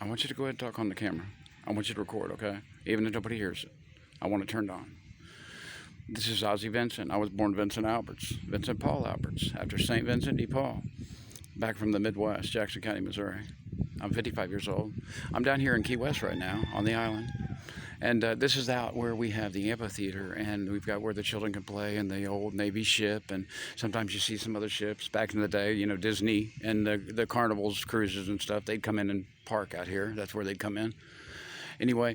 I want you to go ahead and talk on the camera. I want you to record, okay? Even if nobody hears it. I want it turned on. This is Ozzie Vincent. I was born Vincent Alberts, Vincent Paul Alberts, after St. Vincent de Paul, back from the Midwest, Jackson County, Missouri. I'm 55 years old. I'm down here in Key West right now on the island. And this is out where we have the amphitheater, and we've got where the children can play, and the old Navy ship, and sometimes you see some other ships. Back in the day, you know, Disney and the carnivals, cruises and stuff, they'd come in and park out here. That's where they'd come in. Anyway,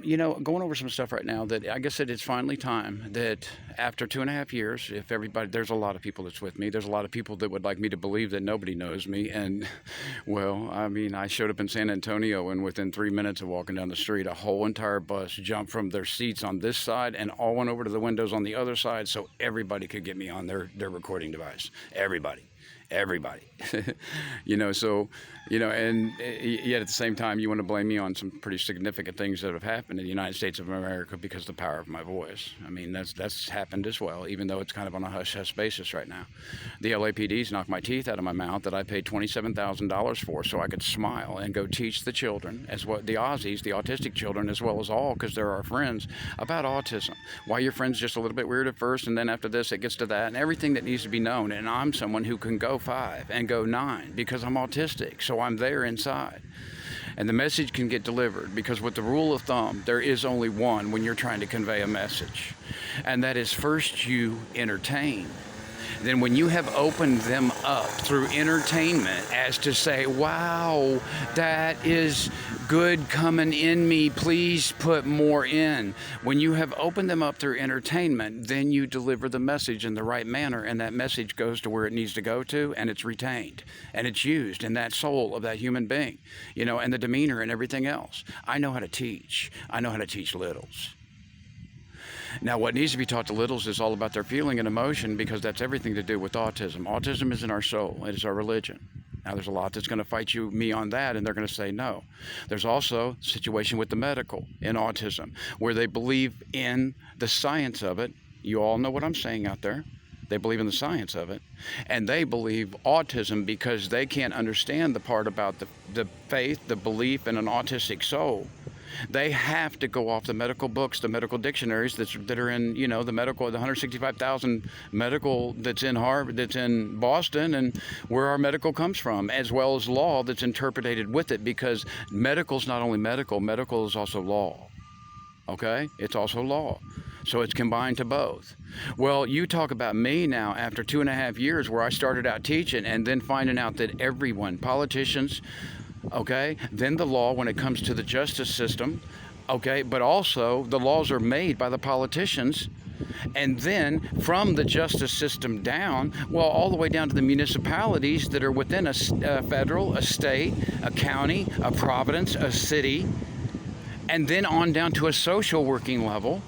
you know, going over some stuff right now that I guess that it's finally time that after 2.5 years, if everybody, there's a lot of people that's with me. There's a lot of people that would like me to believe that nobody knows me. And, well, I mean, I showed up in San Antonio, and within 3 minutes of walking down the street, a whole entire bus jumped from their seats on this side and all went over to the windows on the other side so everybody could get me on their recording device. Everybody. You know, so, you know, and yet at the same time, you want to blame me on some pretty significant things that have happened in the United States of America because of the power of my voice. I mean, that's happened as well, even though it's kind of on a hush-hush basis right now. The LAPD's knocked my teeth out of my mouth that I paid $27,000 for so I could smile and go teach the children, as well, the Aussies, the autistic children, as well as all, because they're our friends, about autism. Why your friend's just a little bit weird at first, and then after this, it gets to that, and everything that needs to be known. And I'm someone who can go 5 and go 9 because I'm autistic, so I'm there inside. And the message can get delivered because with the rule of thumb, there is only one when you're trying to convey a message. And that is, first you entertain. Then when you have opened them up through entertainment as to say, wow, that is good coming in me, please put more in. When you have opened them up through entertainment, then you deliver the message in the right manner, and that message goes to where it needs to go to, and it's retained, and it's used in that soul of that human being, you know, and the demeanor and everything else. I know how to teach. I know how to teach littles. Now, what needs to be taught to littles is all about their feeling and emotion, because that's everything to do with autism. Autism is in our soul. It is our religion. Now, there's a lot that's going to fight me on that, and they're going to say no. There's also a situation with the medical in autism, where they believe in the science of it. You all know what I'm saying out there. They believe in the science of it, and they believe autism because they can't understand the part about the faith, the belief in an autistic soul. They have to go off the medical books, the medical dictionaries that are in, you know, the 165,000 medical that's in Harvard, that's in Boston, and where our medical comes from, as well as law that's interpreted with it, because medical's not only medical, medical is also law. Okay? It's also law. So it's combined to both. Well, you talk about me now after 2.5 years where I started out teaching and then finding out that everyone, politicians, okay, then the law when it comes to the justice system, okay, but also the laws are made by the politicians, and then from the justice system down, well, all the way down to the municipalities that are within a federal, a state, a county, a province, a city, and then on down to a social working level.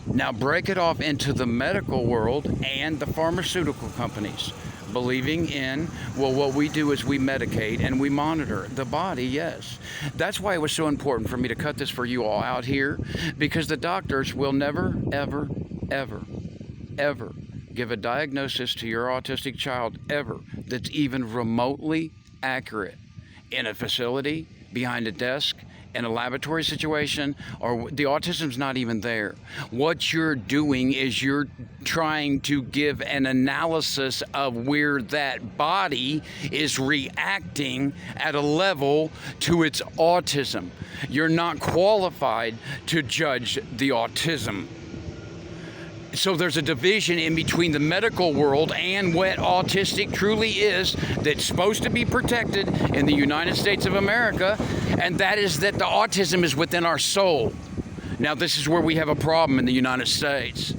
Now break it off into the medical world and the pharmaceutical companies, believing in, well, what we do is we medicate and we monitor the body, yes. That's why it was so important for me to cut this for you all out here, because the doctors will never, ever, ever, ever give a diagnosis to your autistic child ever that's even remotely accurate in a facility, behind a desk, in a laboratory situation, or the autism's not even there. What you're doing is you're trying to give an analysis of where that body is reacting at a level to its autism. You're not qualified to judge the autism. So there's a division in between the medical world and what autistic truly is that's supposed to be protected in the United States of America, and that is that the autism is within our soul. Now, this is where we have a problem in the United States.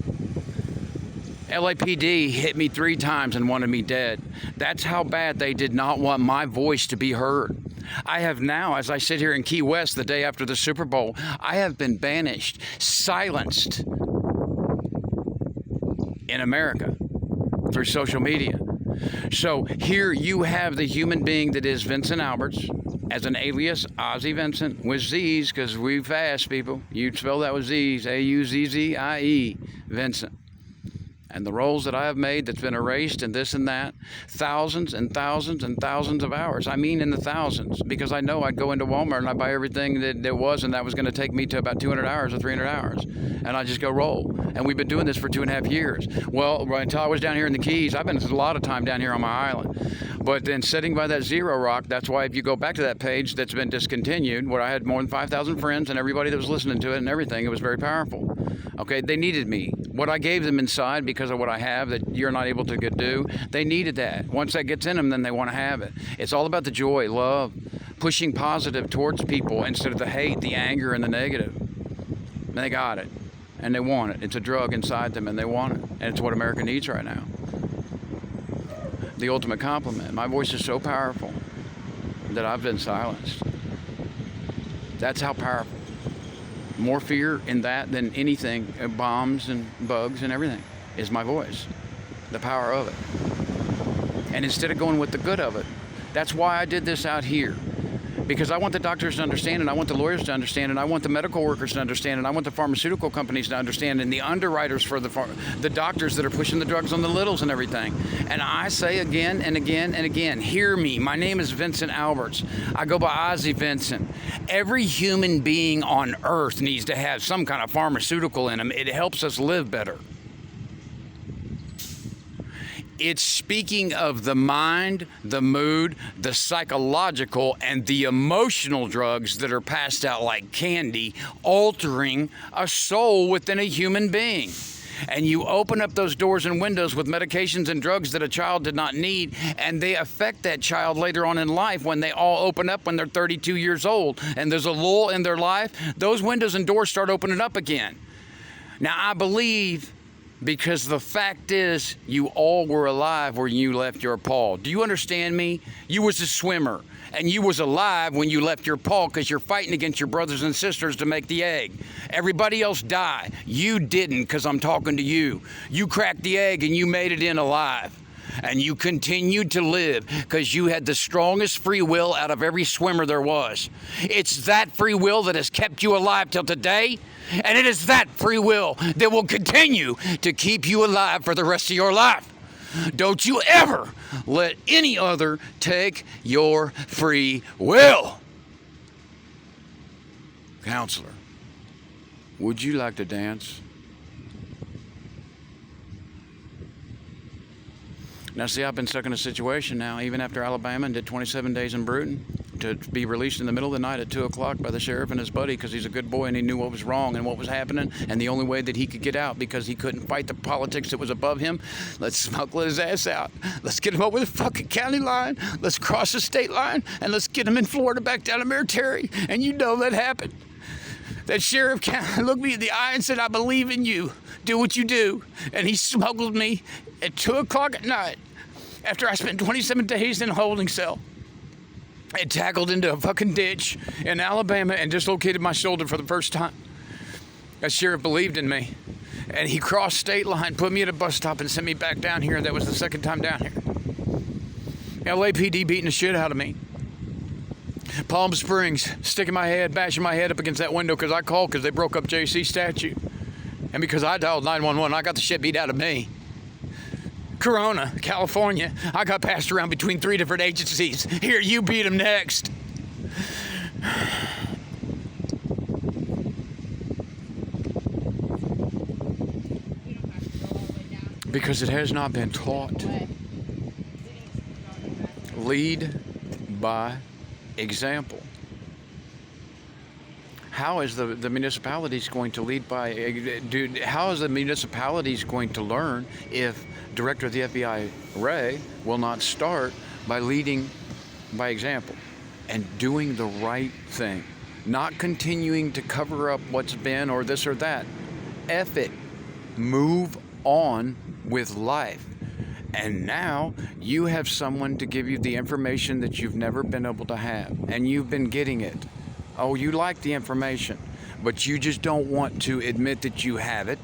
LAPD hit me 3 times and wanted me dead. That's how bad they did not want my voice to be heard. I have now, as I sit here in Key West the day after the Super Bowl, I have been banished, silenced in America through social media. So here you have the human being that is Vincent Alberts as an alias, Ozzie Vincent, with Z's, because we fast, people. You spell that with Z's, A-U-Z-Z-I-E, Vincent. And the rolls that I have made that's been erased and this and that, thousands and thousands and thousands of hours. I mean in the thousands, because I know I'd go into Walmart and I'd buy everything that there was, and that was going to take me to about 200 hours or 300 hours. And I just go roll. And we've been doing this for 2.5 years. Well, until I was down here in the Keys, I've been a lot of time down here on my island. But then sitting by that Zero Rock, that's why if you go back to that page that's been discontinued, where I had more than 5,000 friends and everybody that was listening to it and everything, it was very powerful. Okay, they needed me. What I gave them inside because of what I have that you're not able to do, they needed that. Once that gets in them, then they want to have it. It's all about the joy, love, pushing positive towards people instead of the hate, the anger, and the negative. And they got it, and they want it. It's a drug inside them, and they want it. And it's what America needs right now. The ultimate compliment. My voice is so powerful that I've been silenced. That's how powerful. More fear in that than anything, bombs and bugs and everything, is my voice, the power of it. And instead of going with the good of it, that's why I did this out here. Because I want the doctors to understand, and I want the lawyers to understand, and I want the medical workers to understand, and I want the pharmaceutical companies to understand, and the underwriters for the doctors that are pushing the drugs on the littles and everything. And I say again and again and again, hear me. My name is Vincent Alberts. I go by Ozzie Vincent. Every human being on earth needs to have some kind of pharmaceutical in them. It helps us live better. It's speaking of the mind, the mood, the psychological, and the emotional drugs that are passed out like candy, altering a soul within a human being. And you open up those doors and windows with medications and drugs that a child did not need, and they affect that child later on in life when they all open up when they're 32 years old. And there's a lull in their life, those windows and doors start opening up again. Now, I believe, because the fact is, you all were alive when you left your paw. Do you understand me? You was a swimmer, and you was alive when you left your paw because you're fighting against your brothers and sisters to make the egg. Everybody else died. You didn't, because I'm talking to you. You cracked the egg and you made it in alive. And you continued to live because you had the strongest free will out of every swimmer there was. It's that free will that has kept you alive till today. And it is that free will that will continue to keep you alive for the rest of your life. Don't you ever let any other take your free will. Counselor, would you like to dance? Now, see, I've been stuck in a situation now, even after Alabama, and did 27 days in Bruton, to be released in the middle of the night at 2 o'clock by the sheriff and his buddy because he's a good boy and he knew what was wrong and what was happening. And the only way that he could get out, because he couldn't fight the politics that was above him, let's smuggle his ass out. Let's get him over the fucking county line. Let's cross the state line, and let's get him in Florida back down to Military. And you know that happened. That sheriff looked me in the eye and said, I believe in you. Do what you do. And he smuggled me at 2 o'clock at night after I spent 27 days in a holding cell and tackled into a fucking ditch in Alabama and dislocated my shoulder for the first time. That sheriff believed in me. And he crossed state line, put me at a bus stop, and sent me back down here. That was the second time down here. LAPD beating the shit out of me. Palm Springs, sticking my head, bashing my head up against that window because I called because they broke up JC statue. And because I dialed 911, I got the shit beat out of me. Corona, California, I got passed around between 3 different agencies. Here, you beat them next. Because it has not been taught. Lead by example. How is the municipalities going to lead by, dude, how is the municipalities going to learn if Director of the FBI, Wray, will not start by leading by example and doing the right thing, not continuing to cover up what's been or this or that. F it. Move on with life. And now you have someone to give you the information that you've never been able to have, and you've been getting it. Oh, you like the information, but you just don't want to admit that you have it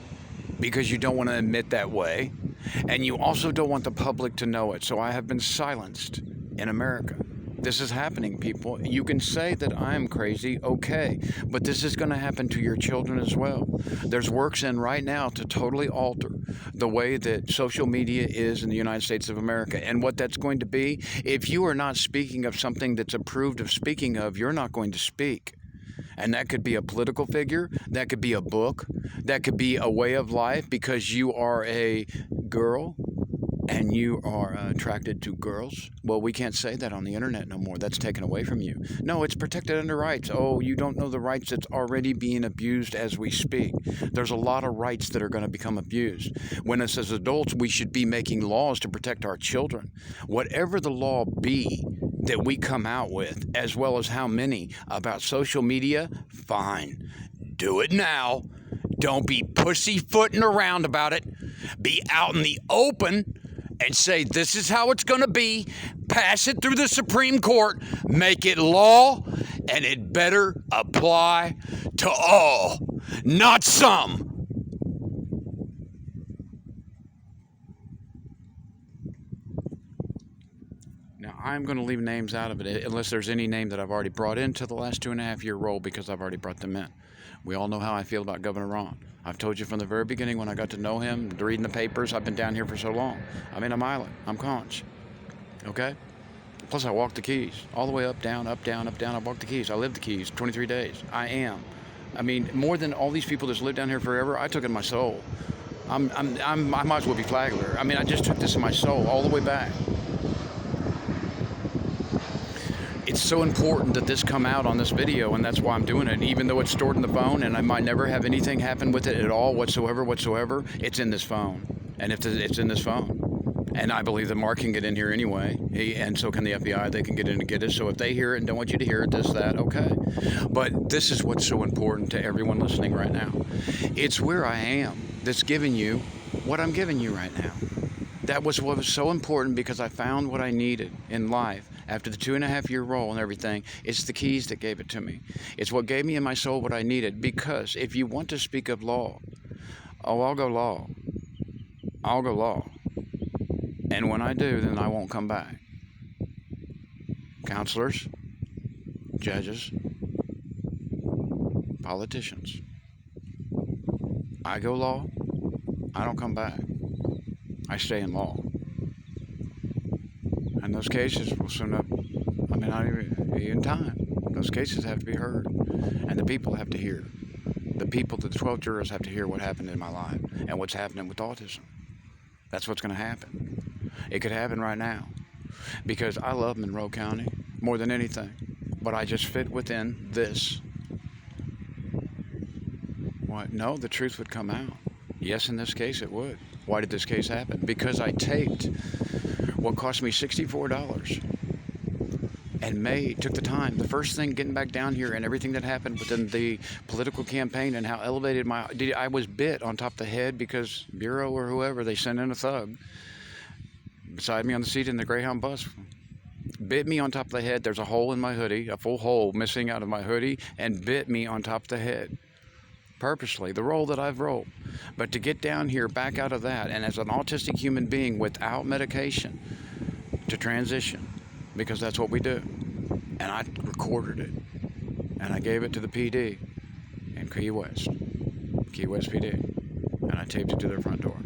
because you don't want to admit that way. And you also don't want the public to know it. So I have been silenced in America. This is happening, people. You can say that I'm crazy, okay, but this is going to happen to your children as well. There's works in right now to totally alter the way that social media is in the United States of America. And what that's going to be, if you are not speaking of something that's approved of speaking of, you're not going to speak. And that could be a political figure, that could be a book, that could be a way of life because you are a girl and you are attracted to girls. Well, we can't say that on the internet no more. That's taken away from you. No, it's protected under rights. Oh, you don't know the rights that's already being abused as we speak. There's a lot of rights that are going to become abused. When us as adults, we should be making laws to protect our children. Whatever the law be that we come out with, as well as how many about social media, fine. Do it now. Don't be pussyfooting around about it. Be out in the open and say, this is how it's going to be. Pass it through the Supreme Court. Make it law. And it better apply to all, not some. Now, I'm going to leave names out of it unless there's any name that I've already brought into the last 2.5-year role because I've already brought them in. We all know how I feel about Governor Ron. I've told you from the very beginning when I got to know him, reading the papers, I've been down here for so long. I'm in a island. I'm conch. Okay? Plus, I walked the Keys all the way up, down, up, down, up, down. I walked the Keys. I lived the Keys 23 days. I am. I mean, more than all these people that's lived down here forever, I took it in my soul. I might as well be Flagler. I mean, I just took this in my soul all the way back. It's so important that this come out on this video, and that's why I'm doing it. Even though it's stored in the phone, and I might never have anything happen with it at all whatsoever, it's in this phone. And if it's in this phone. And I believe that Mark can get in here anyway, and so can the FBI. They can get in and get it. So if they hear it and don't want you to hear it, this, that, okay. But this is what's so important to everyone listening right now. It's where I am that's giving you what I'm giving you right now. That was what was so important because I found what I needed in life. After the 2.5-year role and everything, it's the Keys that gave it to me. It's what gave me in my soul what I needed. Because if you want to speak of law, I'll go law. I'll go law. And when I do, then I won't come back. Counselors, judges, politicians. I go law. I don't come back. I stay in law. And those cases will soon up, not even in time. Those cases have to be heard. And the people have to hear. The 12 jurors have to hear what happened in my life and what's happening with autism. That's what's going to happen. It could happen right now. Because I love Monroe County more than anything. But I just fit within this. What? No, the truth would come out. Yes, in this case it would. Why did this case happen? Because I taped what cost me $64 and took the time. The first thing getting back down here and everything that happened within the political campaign and how elevated I was bit on top of the head because Bureau or whoever, they sent in a thug beside me on the seat in the Greyhound bus. Bit me on top of the head. There's a hole in my hoodie, a full hole missing out of my hoodie, and bit me on top of the head. Purposely, the role that I've rolled. But to get down here, back out of that, and as an autistic human being without medication, to transition, because that's what we do. And I recorded it, and I gave it to the PD in Key West PD, and I taped it to their front door.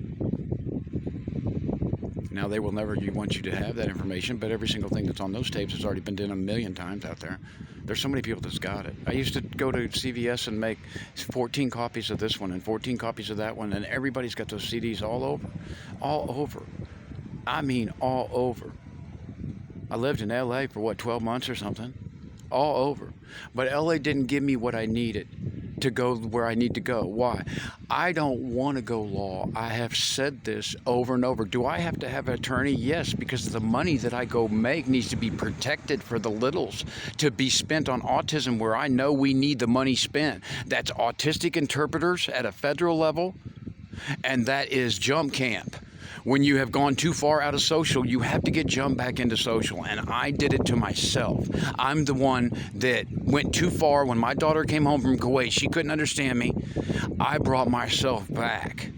Now, they will never want you to have that information, but every single thing that's on those tapes has already been done 1,000,000 times out there. There's so many people that's got it. I used to go to CVS and make 14 copies of this one and 14 copies of that one, and everybody's got those CDs all over. All over. I mean, all over. I lived in LA for 12 months or something? All over. But LA didn't give me what I needed to go where I need to go. Why? I don't want to go law. I have said this over and over. Do I have to have an attorney? Yes, because the money that I go make needs to be protected for the littles to be spent on autism where I know we need the money spent. That's autistic interpreters at a federal level, and that is jump camp. When you have gone too far out of social, you have to get jumped back into social. And I did it to myself. I'm the one that went too far. When my daughter came home from Kuwait, she couldn't understand me. I brought myself back.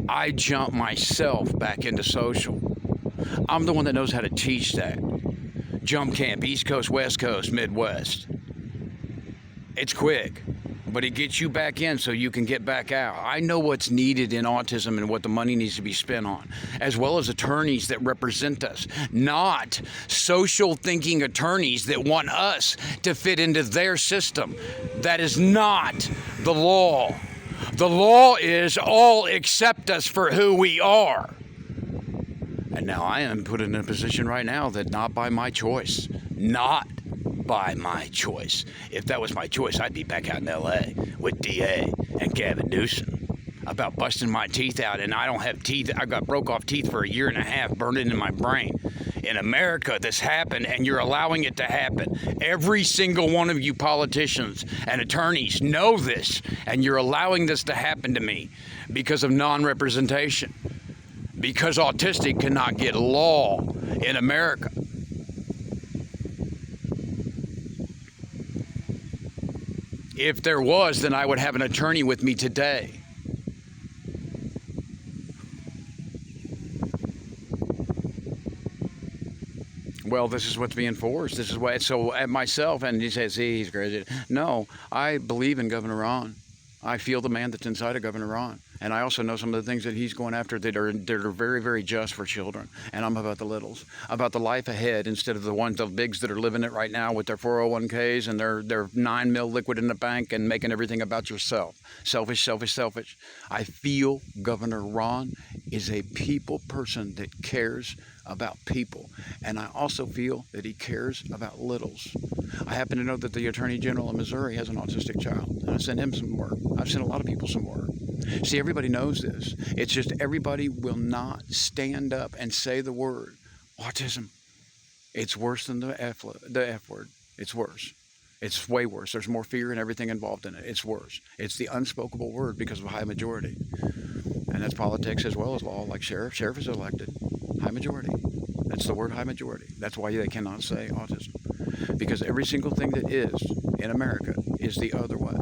I jumped myself back into social. I'm the one that knows how to teach that. Jump camp, East Coast, West Coast, Midwest. It's quick, but it gets you back in so you can get back out. I know what's needed in autism and what the money needs to be spent on, as well as attorneys that represent us, not social thinking attorneys that want us to fit into their system. That is not the law. The law is all accept us for who we are. And now I am put in a position right now that not by my choice, not by my choice. If that was my choice, I'd be back out in LA with DA and Gavin Newsom about busting my teeth out, and I don't have teeth. I got broke off teeth for a year and a half, burned into my brain. In America, this happened, and you're allowing it to happen. Every single one of you politicians and attorneys know this, and you're allowing this to happen to me because of non-representation. Because autistic cannot get law in America. If there was, then I would have an attorney with me today. Well, this is what's being forced. This is why. So at myself, and he says, see, he's crazy. No, I believe in Governor Ron. I feel the man that's inside of Governor Ron. And I also know some of the things that he's going after that are very, very just for children. And I'm about the littles, about the life ahead instead of the bigs that are living it right now with their 401ks and their 9 mil liquid in the bank and making everything about yourself. Selfish, selfish, selfish. I feel Governor Ron is a people person that cares about people. And I also feel that he cares about littles. I happen to know that the Attorney General of Missouri has an autistic child. And I sent him some work. I've sent a lot of people some work. See, everybody knows this. It's just everybody will not stand up and say the word autism. It's worse than the F word. It's worse. It's way worse. There's more fear and everything involved in it. It's worse. It's the unspoken word because of a high majority. And that's politics as well as law, like sheriff. Sheriff is elected. High majority. That's the word high majority. That's why they cannot say autism. Because every single thing that is in America is the other way.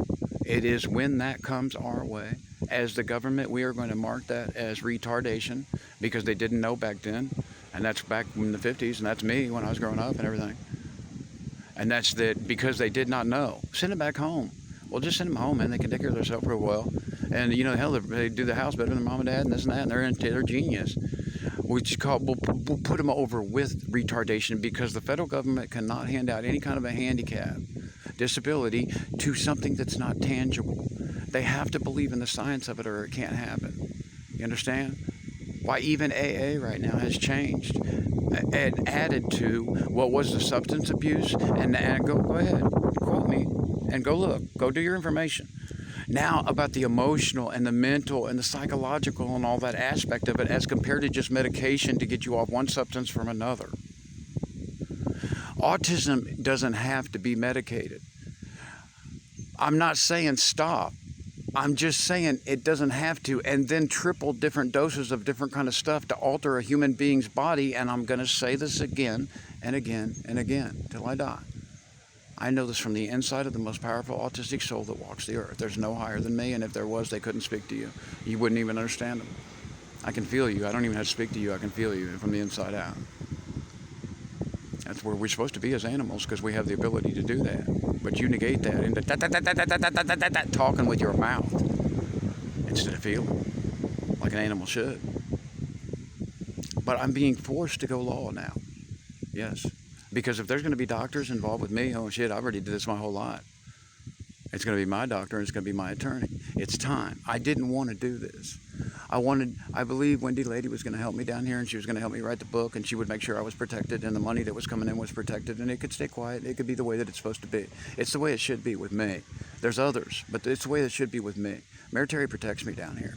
It is when that comes our way. As the government, we are going to mark that as retardation because they didn't know back then. And that's back in the 50s, and that's me when I was growing up and everything. And that's that because they did not know. Send them back home. Well, just send them home, and they can take care of themselves real well. And, you know, hell, they do the house better than mom and dad and this and that, and they're genius. We'll put them over with retardation because the federal government cannot hand out any kind of a handicap, disability, to something that's not tangible. They have to believe in the science of it or it can't happen. You understand? Why even AA right now has changed and added to what was the substance abuse. And go ahead, quote me, and go look. Go do your information. Now about the emotional and the mental and the psychological and all that aspect of it as compared to just medication to get you off one substance from another. Autism doesn't have to be medicated. I'm not saying stop. I'm just saying it doesn't have to, and then triple different doses of different kind of stuff to alter a human being's body, and I'm going to say this again and again and again till I die. I know this from the inside of the most powerful autistic soul that walks the earth. There's no higher than me, and if there was, they couldn't speak to you. You wouldn't even understand them. I can feel you. I don't even have to speak to you. I can feel you from the inside out. That's where we're supposed to be as animals because we have the ability to do that. But you negate that into talking with your mouth instead of feeling like an animal should. But I'm being forced to go law now. Yes. Because if there's going to be doctors involved with me, oh shit, I've already did this my whole life. It's going to be my doctor and it's going to be my attorney. It's time. I didn't want to do this. I believe Wendy Lady was going to help me down here and she was going to help me write the book and she would make sure I was protected and the money that was coming in was protected and it could stay quiet. It could be the way that it's supposed to be. It's the way it should be with me. There's others, but it's the way it should be with me. Military protects me down here.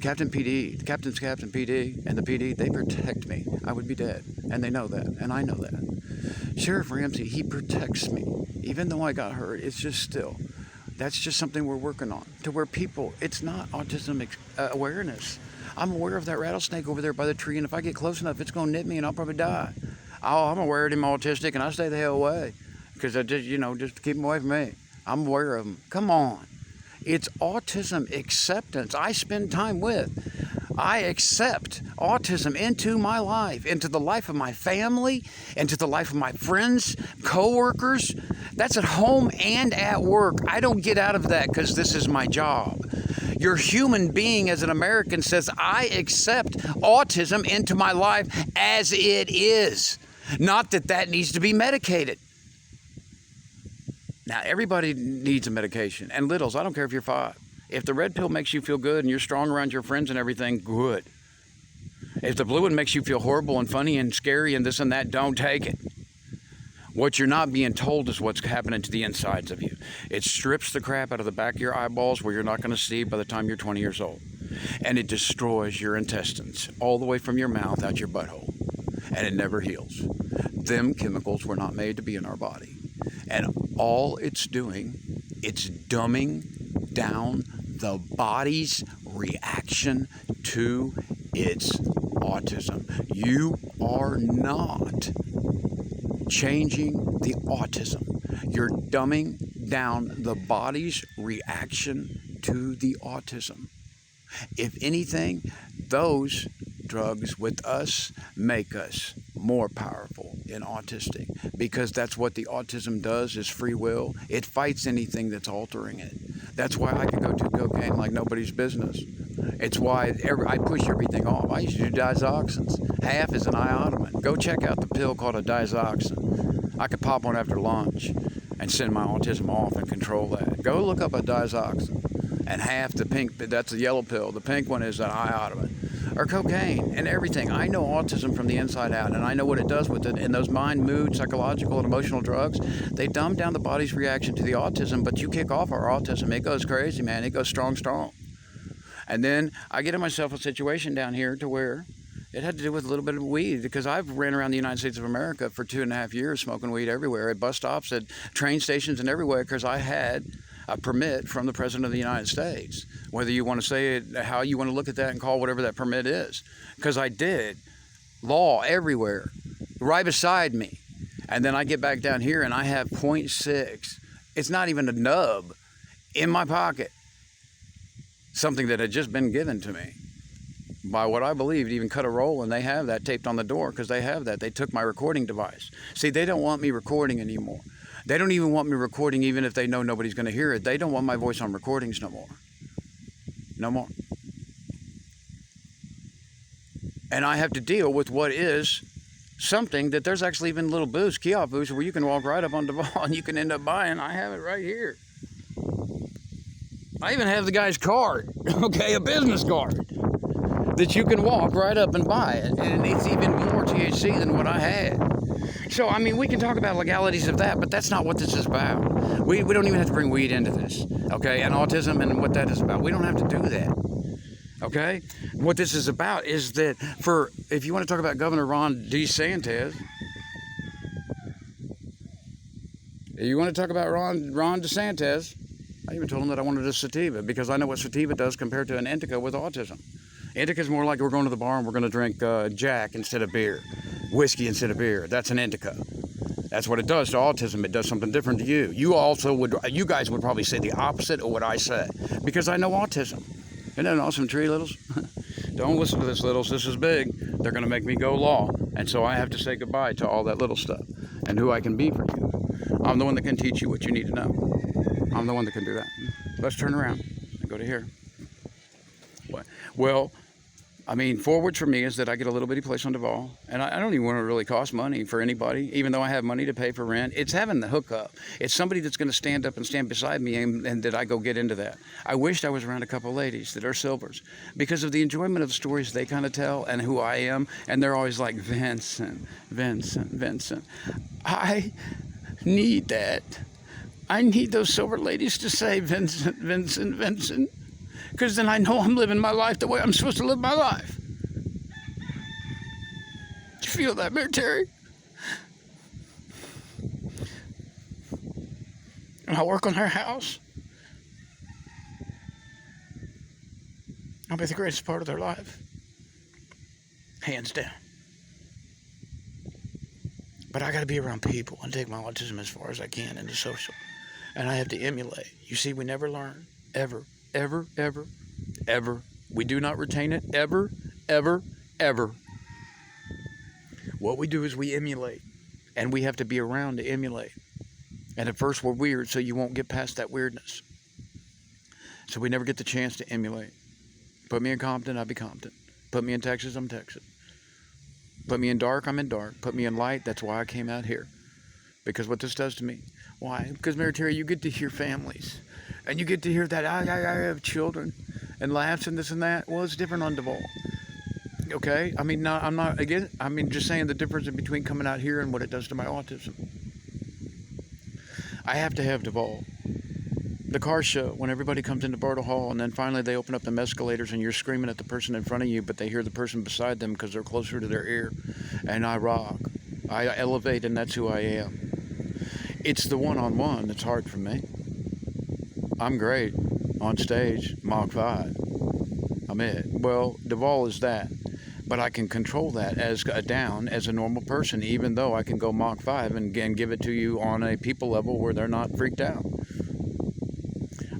Captain PD, the captain's Captain PD, and the PD, they protect me. I would be dead, and they know that, and I know that. Sheriff Ramsey, he protects me. Even though I got hurt, it's just still, that's just something we're working on. To where people, it's not autism awareness. I'm aware of that rattlesnake over there by the tree, and if I get close enough, it's going to nip me, and I'll probably die. Oh, I'm aware of him autistic, and I stay the hell away. Because I just, just keep him away from me. I'm aware of him. Come on. It's autism acceptance. I spend time with. I accept autism into my life, into the life of my family, into the life of my friends, coworkers. That's at home and at work. I don't get out of that because this is my job. Your human being as an American says, I accept autism into my life as it is. Not that that needs to be medicated. Now, everybody needs a medication. And littles, I don't care if you're 5. If the red pill makes you feel good and you're strong around your friends and everything, good. If the blue one makes you feel horrible and funny and scary and this and that, don't take it. What you're not being told is what's happening to the insides of you. It strips the crap out of the back of your eyeballs where you're not going to see by the time you're 20 years old. And it destroys your intestines all the way from your mouth out your butthole. And it never heals. Them chemicals were not made to be in our body. And all it's doing, it's dumbing down the body's reaction to its autism. You are not changing the autism. You're dumbing down the body's reaction to the autism. If anything, those drugs with us make us more powerful in autistic, because that's what the autism does, is free will. It fights anything that's altering it. That's why I can go do cocaine like nobody's business. It's why I push everything off. I used to do diazoxins. Half is an iodomin. Go check out the pill called a diazoxin. I could pop one after lunch and send my autism off and control that. Go look up a diazoxin. And half the pink, that's the yellow pill. The pink one is an iodomin. Or cocaine and everything. I know autism from the inside out, and I know what it does with it. And those mind, mood, psychological, and emotional drugs, they dumb down the body's reaction to the autism, but you kick off our autism. It goes crazy, man. It goes strong, strong. And then I get in myself a situation down here to where it had to do with a little bit of weed, because I've ran around the United States of America for 2.5 years smoking weed everywhere, at bus stops, at train stations, and everywhere, because I had a permit from the President of the United States. Whether you want to say it, how you want to look at that and call whatever that permit is. Because I did. Law everywhere, right beside me. And then I get back down here and I have 0.6. It's not even a nub in my pocket. Something that had just been given to me by what I believe to even cut a roll, and they have that taped on the door because they have that. They took my recording device. See, they don't want me recording anymore. They don't even want me recording even if they know nobody's going to hear it. They don't want my voice on recordings no more. No more. And I have to deal with what is something that there's actually even little booths, kiosk booths, where you can walk right up on the ball and you can end up buying. I have it right here. I even have the guy's card, okay, a business card, that you can walk right up and buy it. And it's even more THC than what I had. So, I mean, we can talk about legalities of that, but that's not what this is about. We don't even have to bring weed into this, okay? And autism and what that is about. We don't have to do that, okay? What this is about is that if you want to talk about Governor Ron DeSantis, you want to talk about Ron DeSantis, I even told him that I wanted a sativa because I know what sativa does compared to an indica with autism. Indica is more like we're going to the bar and we're going to drink Jack instead of beer. Whiskey instead of beer. That's an indica. That's what it does to autism. It does something different to you. You guys would probably say the opposite of what I said, because I know autism. Isn't that an awesome tree, littles? Don't listen to this, littles. This is big. They're going to make me go law. And so I have to say goodbye to all that little stuff and who I can be for you. I'm the one that can teach you what you need to know. I'm the one that can do that. Let's turn around and go to here. Well, I mean, forwards for me is that I get a little bitty place on Duval, and I don't even want to really cost money for anybody, even though I have money to pay for rent. It's having the hookup. It's somebody that's going to stand up and stand beside me, and that I go get into that. I wished I was around a couple ladies that are silvers, because of the enjoyment of the stories they kind of tell and who I am, and they're always like, Vincent, Vincent, Vincent. I need that. I need those silver ladies to say, Vincent, Vincent, Vincent. Because then I know I'm living my life the way I'm supposed to live my life. You feel that, Mayor Terry? And I work on her house. I'll be the greatest part of their life. Hands down. But I got to be around people and take my autism as far as I can into social. And I have to emulate. You see, we never learn. Ever. Ever, ever, ever We do not retain it ever, ever, ever. What we do is we emulate, and we have to be around to emulate. And at first we're weird, so you won't get past that weirdness. So we never get the chance to emulate. Put me in Compton, I'll be Compton. Put me in Texas, I'm Texas. Put me in dark, I'm in dark. Put me in light, that's why I came out here. Because what this does to me. Why? Because, Mary Terry, you get to hear families. And you get to hear that, I have children. And laughs and this and that. Well, it's different on Duval. Okay? I mean, I'm not, again, I mean, just saying the difference in between coming out here and what it does to my autism. I have to have Duval. The car show, when everybody comes into Bartle Hall, and then finally they open up the escalators and you're screaming at the person in front of you, but they hear the person beside them because they're closer to their ear. And I rock. I elevate, and that's who I am. It's the one-on-one that's hard for me. I'm great on stage, Mach 5. I'm it. Well, Duval is that. But I can control that as a normal person, even though I can go Mach 5 and give it to you on a people level where they're not freaked out.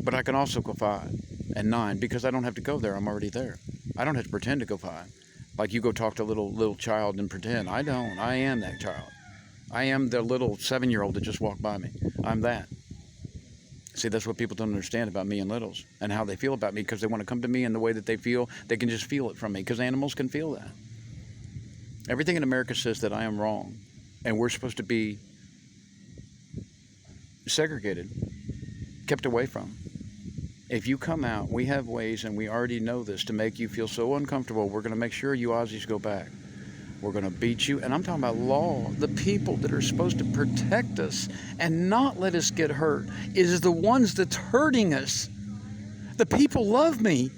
But I can also go 5 and 9 because I don't have to go there. I'm already there. I don't have to pretend to go 5. Like you go talk to a little child and pretend. I don't. I am that child. I am the little 7-year-old that just walked by me. I'm that. See, that's what people don't understand about me and littles and how they feel about me, because they want to come to me in the way that they feel. They can just feel it from me, because animals can feel that. Everything in America says that I am wrong, and we're supposed to be segregated, kept away from. If you come out, we have ways, and we already know this, to make you feel so uncomfortable. We're going to make sure you Aussies go back. We're going to beat you. And I'm talking about law. The people that are supposed to protect us and not let us get hurt is the ones that's hurting us. The people love me.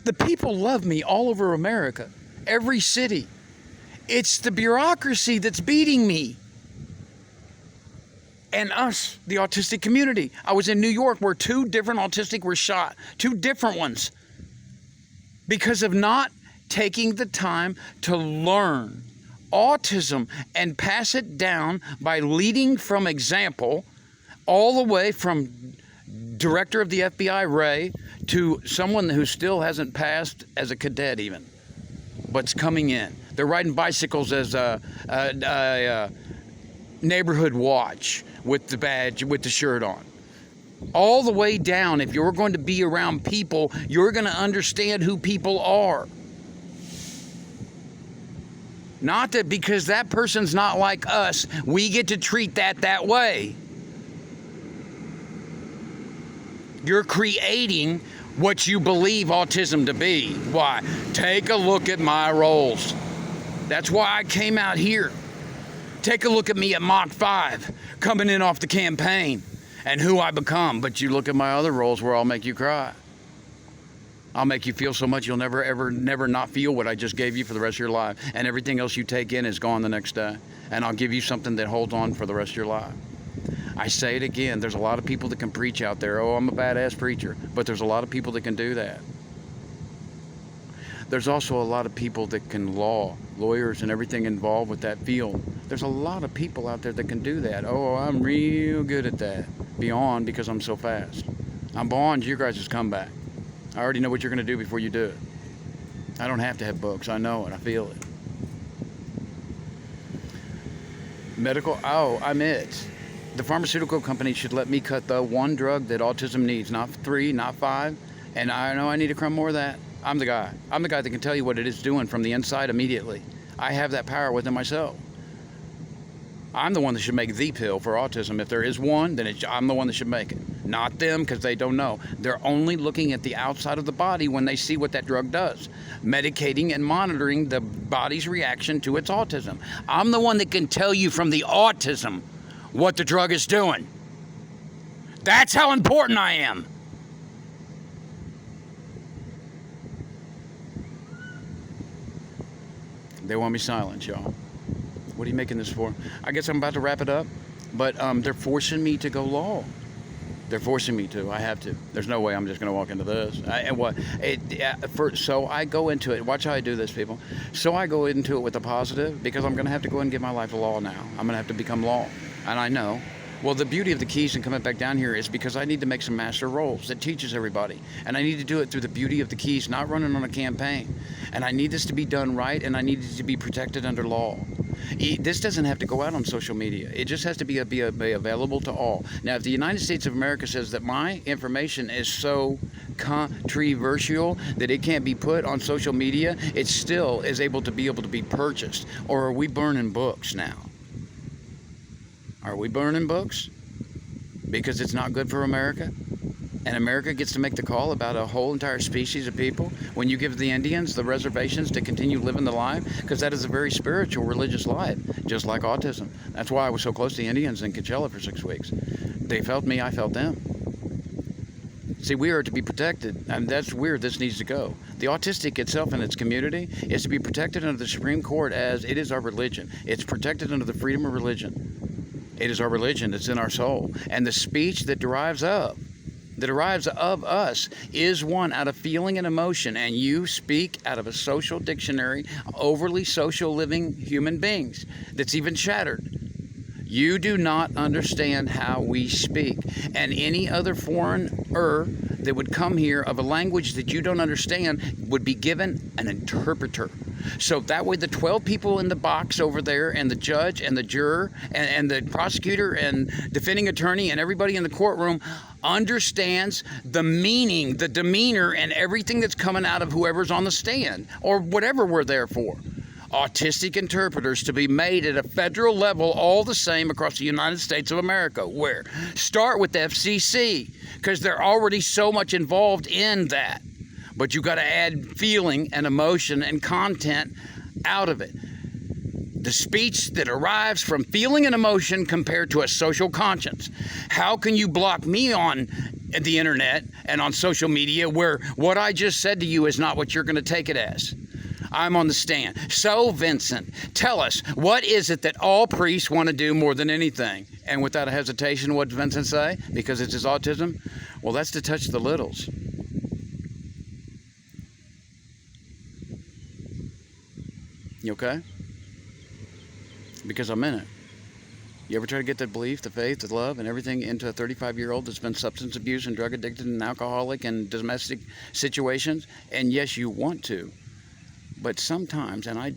The people love me all over America, every city. It's the bureaucracy that's beating me. And us, the autistic community. I was in New York where 2 different autistic were shot. 2 different ones. Because of not taking the time to learn autism and pass it down by leading from example, all the way from director of the FBI, Ray, to someone who still hasn't passed as a cadet even, but's coming in. They're riding bicycles as a neighborhood watch with the badge, with the shirt on. All the way down, if you're going to be around people, you're going to understand who people are. Not that because that person's not like us, we get to treat that way. You're creating what you believe autism to be. Why? Take a look at my roles. That's why I came out here. Take a look at me at Mach 5, coming in off the campaign, and who I become. But you look at my other roles where I'll make you cry. I'll make you feel so much you'll never not feel what I just gave you for the rest of your life. And everything else you take in is gone the next day. And I'll give you something that holds on for the rest of your life. I say it again, there's a lot of people that can preach out there. Oh, I'm a badass preacher. But there's a lot of people that can do that. There's also a lot of people that can lawyers and everything involved with that field. There's a lot of people out there that can do that. Oh, I'm real good at that. Beyond, because I'm so fast. I'm beyond your guys' comeback. I already know what you're going to do before you do it. I don't have to have books. I know it. I feel it. Medical, I'm it. The pharmaceutical company should let me cut the one drug that autism needs, not 3, not 5. And I know I need to crumb more of that. I'm the guy. I'm the guy that can tell you what it is doing from the inside immediately. I have that power within myself. I'm the one that should make the pill for autism. If there is one, then I'm the one that should make it. Not them, because they don't know. They're only looking at the outside of the body when they see what that drug does. Medicating and monitoring the body's reaction to its autism. I'm the one that can tell you from the autism what the drug is doing. That's how important I am. They want me silent, y'all. What are you making this for? I guess I'm about to wrap it up, but they're forcing me to go law. They're forcing me to. I have to. There's no way I'm just going to walk into this. So I go into it. Watch how I do this, people. So I go into it with a positive, because I'm going to have to go and give my life to law now. I'm going to have to become law. And I know Well, the beauty of the keys and coming back down here is because I need to make some master rolls that teaches everybody. And I need to do it through the beauty of the keys, not running on a campaign. And I need this to be done right, and I need it to be protected under law. This doesn't have to go out on social media. It just has to be available to all. Now, if the United States of America says that my information is so controversial that it can't be put on social media, it still is able to be purchased. Or are we burning books now? Are we burning books because it's not good for America? And America gets to make the call about a whole entire species of people when you give the Indians the reservations to continue living the life, because that is a very spiritual, religious life, just like autism. That's why I was so close to the Indians in Coachella for 6 weeks. They felt me, I felt them. See, we are to be protected, and that's where this needs to go. The autistic itself and its community is to be protected under the Supreme Court as it is our religion. It's protected under the freedom of religion. It is our religion. It's in our soul. And the speech that derives of us is one out of feeling and emotion. And you speak out of a social dictionary, overly social living human beings that's even shattered. You do not understand how we speak. And any other foreigner that would come here of a language that you don't understand would be given an interpreter. So that way the 12 people in the box over there, and the judge and the juror and the prosecutor and defending attorney and everybody in the courtroom understands the meaning, the demeanor, and everything that's coming out of whoever's on the stand or whatever we're there for. Autistic interpreters to be made at a federal level, all the same across the United States of America. Where? Start with the FCC, because they're already so much involved in that. But you got to add feeling and emotion and content out of it. The speech that arrives from feeling and emotion compared to a social conscience. How can you block me on the internet and on social media where what I just said to you is not what you're going to take it as? I'm on the stand. So, Vincent, tell us, what is it that all priests want to do more than anything? And without a hesitation, what does Vincent say? Because it's his autism? Well, that's to touch the littles. You okay? Because I'm in it. You ever try to get that belief, the faith, the love, and everything into a 35-year-old that's been substance abuse and drug addicted and alcoholic and domestic situations? And yes, you want to. But sometimes, and I do